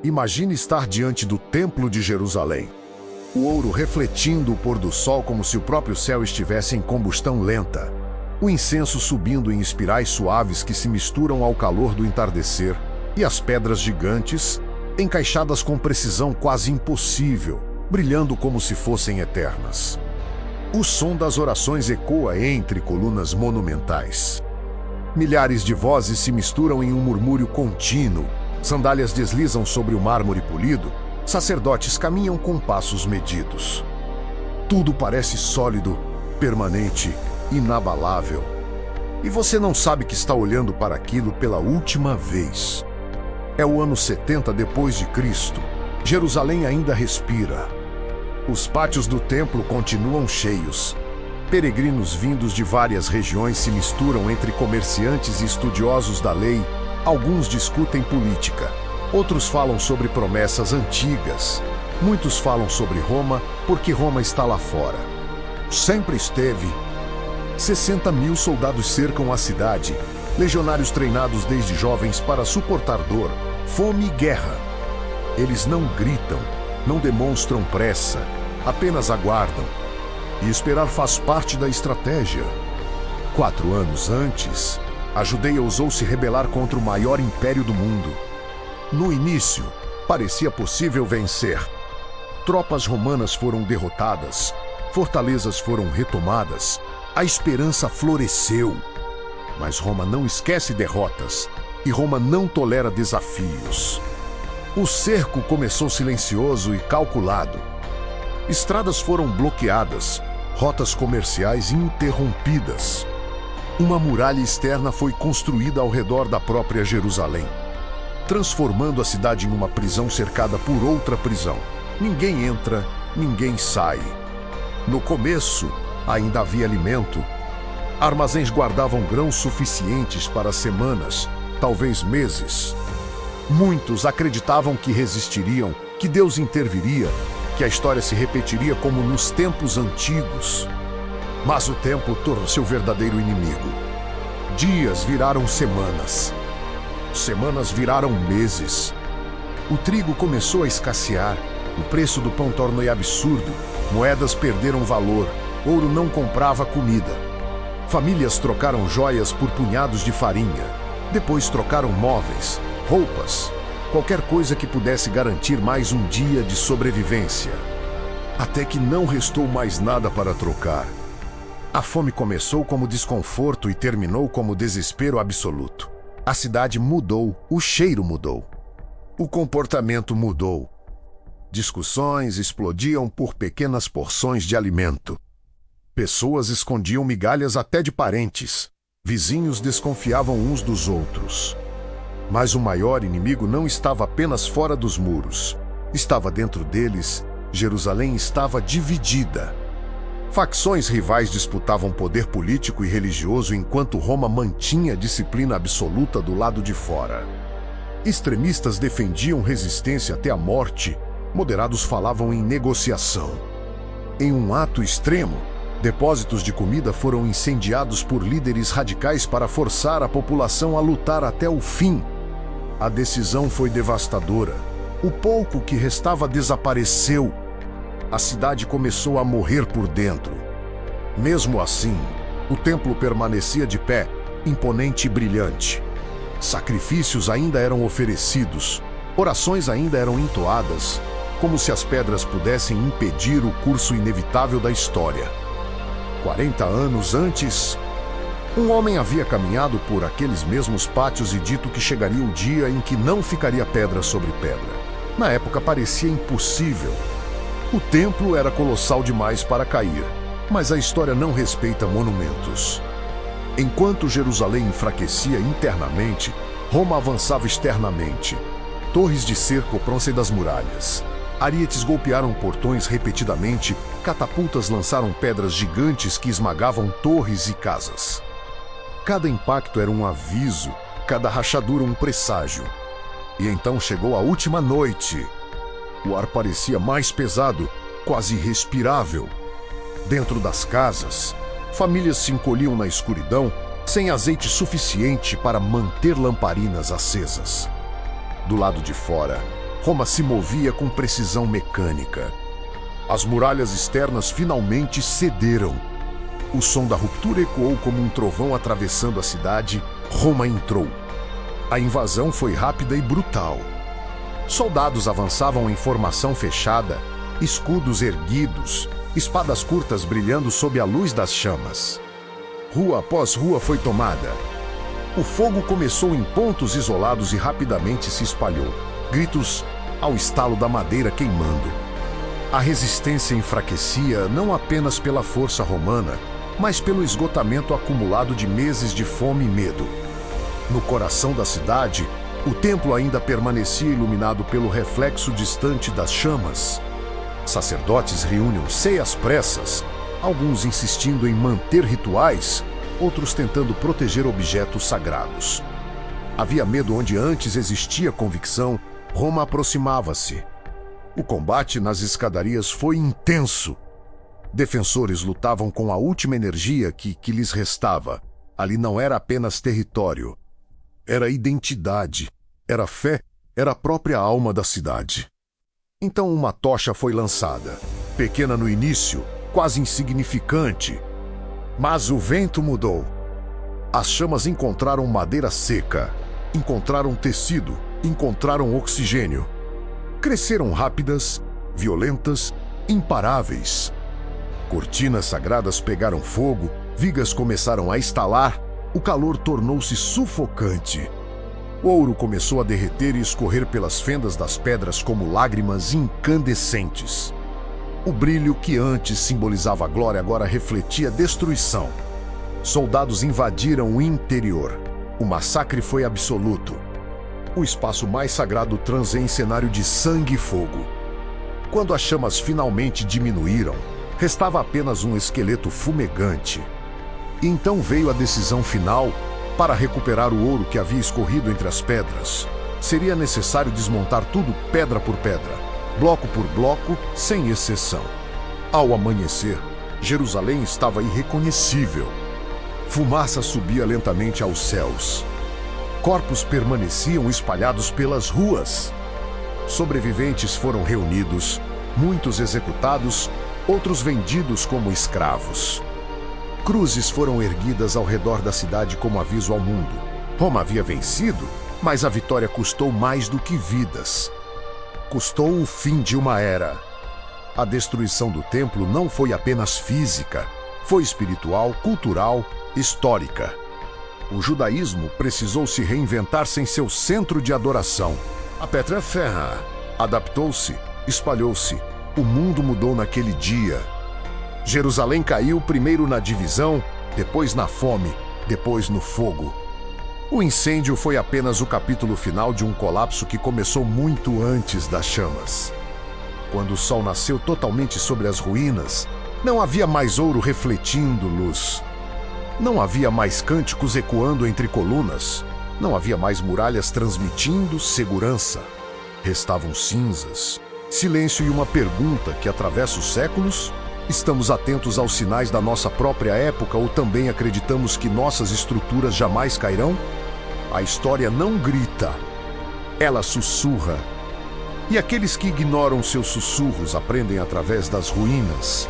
Imagine estar diante do Templo de Jerusalém. O ouro refletindo o pôr do sol como se o próprio céu estivesse em combustão lenta. O incenso subindo em espirais suaves que se misturam ao calor do entardecer. E as pedras gigantes, encaixadas com precisão quase impossível, brilhando como se fossem eternas. O som das orações ecoa entre colunas monumentais. Milhares de vozes se misturam em um murmúrio contínuo. Sandálias deslizam sobre o mármore polido. Sacerdotes caminham com passos medidos. Tudo parece sólido, permanente, inabalável. E você não sabe que está olhando para aquilo pela última vez. É o ano 70 depois de Cristo. Jerusalém ainda respira. Os pátios do templo continuam cheios. Peregrinos vindos de várias regiões se misturam entre comerciantes e estudiosos da lei. Alguns discutem política. Outros falam sobre promessas antigas. Muitos falam sobre Roma, porque Roma está lá fora. Sempre esteve. 60.000 soldados cercam a cidade. Legionários treinados desde jovens para suportar dor, fome e guerra. Eles não gritam, não demonstram pressa, apenas aguardam. E esperar faz parte da estratégia. 4 anos antes, a Judeia ousou se rebelar contra o maior império do mundo. No início, parecia possível vencer. Tropas romanas foram derrotadas, fortalezas foram retomadas, a esperança floresceu. Mas Roma não esquece derrotas, e Roma não tolera desafios. O cerco começou silencioso e calculado. Estradas foram bloqueadas, rotas comerciais interrompidas. Uma muralha externa foi construída ao redor da própria Jerusalém, transformando a cidade em uma prisão cercada por outra prisão. Ninguém entra, ninguém sai. No começo, ainda havia alimento. Armazéns guardavam grãos suficientes para semanas, talvez meses. Muitos acreditavam que resistiriam, que Deus interviria, que a história se repetiria como nos tempos antigos. Mas o tempo tornou-se o verdadeiro inimigo. Dias viraram semanas. Semanas viraram meses. O trigo começou a escassear. O preço do pão tornou-se absurdo. Moedas perderam valor. Ouro não comprava comida. Famílias trocaram joias por punhados de farinha. Depois trocaram móveis, roupas, qualquer coisa que pudesse garantir mais um dia de sobrevivência. Até que não restou mais nada para trocar. A fome começou como desconforto e terminou como desespero absoluto. A cidade mudou, o cheiro mudou. O comportamento mudou. Discussões explodiam por pequenas porções de alimento. Pessoas escondiam migalhas até de parentes. Vizinhos desconfiavam uns dos outros. Mas o maior inimigo não estava apenas fora dos muros. Estava dentro deles. Jerusalém estava dividida. Facções rivais disputavam poder político e religioso enquanto Roma mantinha disciplina absoluta do lado de fora. Extremistas defendiam resistência até a morte. Moderados falavam em negociação. Em um ato extremo, depósitos de comida foram incendiados por líderes radicais para forçar a população a lutar até o fim. A decisão foi devastadora. O pouco que restava desapareceu. A cidade começou a morrer por dentro. Mesmo assim, o templo permanecia de pé, imponente e brilhante. Sacrifícios ainda eram oferecidos, orações ainda eram entoadas, como se as pedras pudessem impedir o curso inevitável da história. 40 anos antes, um homem havia caminhado por aqueles mesmos pátios e dito que chegaria o dia em que não ficaria pedra sobre pedra. Na época parecia impossível. O templo era colossal demais para cair, mas a história não respeita monumentos. Enquanto Jerusalém enfraquecia internamente, Roma avançava externamente. Torres de cerco opram-se das muralhas. Arietes golpearam portões repetidamente, catapultas lançaram pedras gigantes que esmagavam torres e casas. Cada impacto era um aviso, cada rachadura um presságio. E então chegou a última noite. O ar parecia mais pesado, quase irrespirável. Dentro das casas, famílias se encolhiam na escuridão, sem azeite suficiente para manter lamparinas acesas. Do lado de fora, Roma se movia com precisão mecânica. As muralhas externas finalmente cederam. O som da ruptura ecoou como um trovão atravessando a cidade. Roma entrou. A invasão foi rápida e brutal. Soldados avançavam em formação fechada, escudos erguidos, espadas curtas brilhando sob a luz das chamas. Rua após rua foi tomada. O fogo começou em pontos isolados e rapidamente se espalhou. Gritos ao estalo da madeira queimando. A resistência enfraquecia não apenas pela força romana, mas pelo esgotamento acumulado de meses de fome e medo. No coração da cidade, o templo ainda permanecia iluminado pelo reflexo distante das chamas. Sacerdotes reúnem-se às pressas, alguns insistindo em manter rituais, outros tentando proteger objetos sagrados. Havia medo onde antes existia convicção. Roma aproximava-se. O combate nas escadarias foi intenso. Defensores lutavam com a última energia que lhes restava. Ali não era apenas território. Era identidade, era fé, era a própria alma da cidade. Então uma tocha foi lançada. Pequena no início, quase insignificante. Mas o vento mudou. As chamas encontraram madeira seca, encontraram tecido, encontraram oxigênio. Cresceram rápidas, violentas, imparáveis. Cortinas sagradas pegaram fogo, vigas começaram a estalar, o calor tornou-se sufocante. O ouro começou a derreter e escorrer pelas fendas das pedras como lágrimas incandescentes. O brilho que antes simbolizava a glória agora refletia destruição. Soldados invadiram o interior. O massacre foi absoluto. O espaço mais sagrado transa em cenário de sangue e fogo. Quando as chamas finalmente diminuíram, restava apenas um esqueleto fumegante. E então veio a decisão final. Para recuperar o ouro que havia escorrido entre as pedras, seria necessário desmontar tudo pedra por pedra, bloco por bloco, sem exceção. Ao amanhecer, Jerusalém estava irreconhecível. Fumaça subia lentamente aos céus. Corpos permaneciam espalhados pelas ruas. Sobreviventes foram reunidos, muitos executados, outros vendidos como escravos. Cruzes foram erguidas ao redor da cidade como aviso ao mundo. Roma havia vencido, mas a vitória custou mais do que vidas. Custou o fim de uma era. A destruição do templo não foi apenas física, foi espiritual, cultural, histórica. O judaísmo precisou se reinventar sem seu centro de adoração. A Petra Ferra adaptou-se, espalhou-se. O mundo mudou naquele dia. Jerusalém caiu primeiro na divisão, depois na fome, depois no fogo. O incêndio foi apenas o capítulo final de um colapso que começou muito antes das chamas. Quando o sol nasceu totalmente sobre as ruínas, não havia mais ouro refletindo luz. Não havia mais cânticos ecoando entre colunas. Não havia mais muralhas transmitindo segurança. Restavam cinzas, silêncio e uma pergunta que atravessa os séculos. Estamos atentos aos sinais da nossa própria época ou também acreditamos que nossas estruturas jamais cairão? A história não grita, ela sussurra. E aqueles que ignoram seus sussurros aprendem através das ruínas.